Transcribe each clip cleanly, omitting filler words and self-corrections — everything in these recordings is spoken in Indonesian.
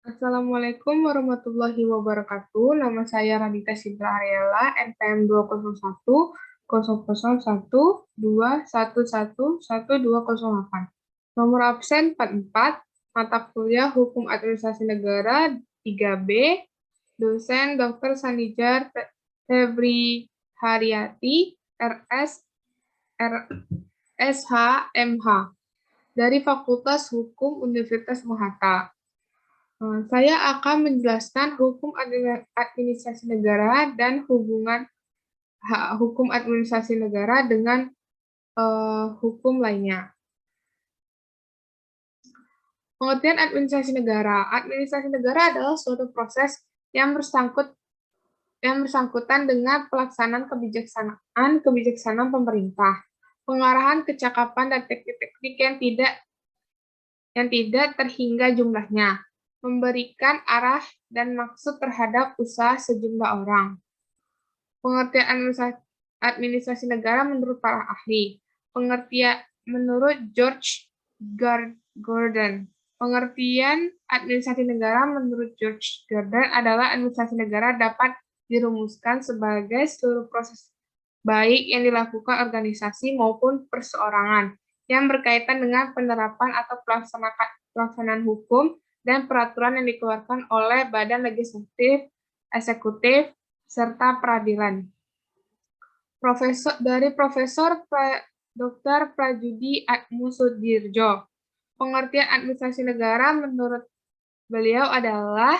Assalamualaikum warahmatullahi wabarakatuh. Nama saya Radita Sidra Ariela, NPM 201 Nomor absen 44, mata kuliah Hukum Administrasi Negara 3B, dosen Dr. Sanijar Febri Haryati, RS, RSH, MH, dari Fakultas Hukum Universitas Muhammad. Saya akan menjelaskan hukum administrasi negara dan hubungan hukum administrasi negara dengan hukum lainnya. Pengertian administrasi negara. Administrasi negara adalah suatu proses yang bersangkutan dengan pelaksanaan kebijaksanaan pemerintah, pengarahan kecakapan dan teknik-teknik yang tidak terhingga jumlahnya, memberikan arah dan maksud terhadap usaha sejumlah orang. Pengertian administrasi negara menurut para ahli. Pengertian menurut George Gordon. Pengertian administrasi negara menurut George Gordon adalah administrasi negara dapat dirumuskan sebagai seluruh proses baik yang dilakukan organisasi maupun perseorangan yang berkaitan dengan penerapan atau pelaksanaan hukum dan peraturan yang dikeluarkan oleh badan legislatif, eksekutif, serta peradilan. Profesor Dr. Prajudi Atmosudirjo. Pengertian administrasi negara menurut beliau adalah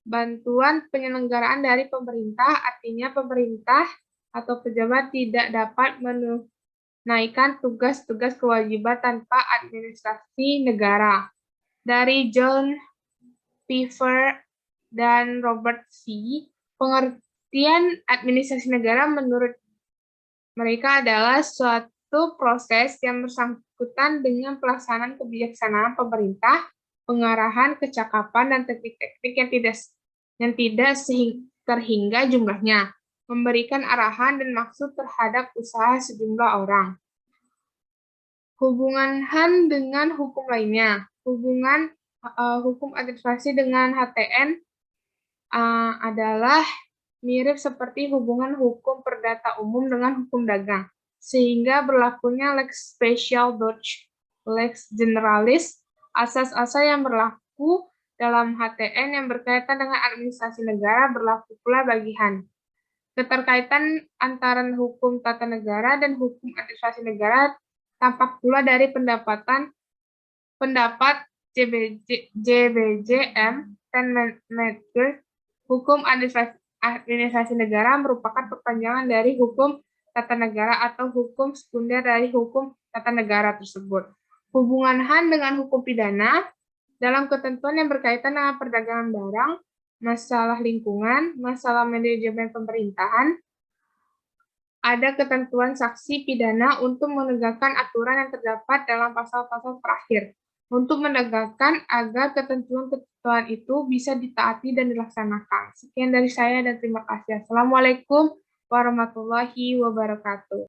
bantuan penyelenggaraan dari pemerintah, artinya pemerintah atau pejabat tidak dapat menunaikan tugas-tugas kewajiban tanpa administrasi negara. Dari John Piver dan Robert C., pengertian administrasi negara menurut mereka adalah suatu proses yang bersangkutan dengan pelaksanaan kebijaksanaan pemerintah, pengarahan, kecakapan, dan teknik-teknik yang tidak terhingga jumlahnya, memberikan arahan dan maksud terhadap usaha sejumlah orang. Hubungan dengan hukum lainnya. Hubungan hukum administrasi dengan HTN adalah mirip seperti hubungan hukum perdata umum dengan hukum dagang, sehingga berlakunya lex special Dutch, lex generalis, asas-asas yang berlaku dalam HTN yang berkaitan dengan administrasi negara berlaku pula bagi HAN. Keterkaitan antara hukum tata negara dan hukum administrasi negara tampak pula dari pendapat JBJM dan Medger. Hukum administrasi negara merupakan perpanjangan dari hukum tata negara atau hukum sekunder dari hukum tata negara tersebut. Hubungan HAN dengan hukum pidana dalam ketentuan yang berkaitan dengan perdagangan barang, masalah lingkungan, masalah manajemen pemerintahan, ada ketentuan saksi pidana untuk menegakkan aturan yang terdapat dalam pasal-pasal terakhir, untuk menegakkan agar ketentuan-ketentuan itu bisa ditaati dan dilaksanakan. Sekian dari saya dan terima kasih. Assalamualaikum warahmatullahi wabarakatuh.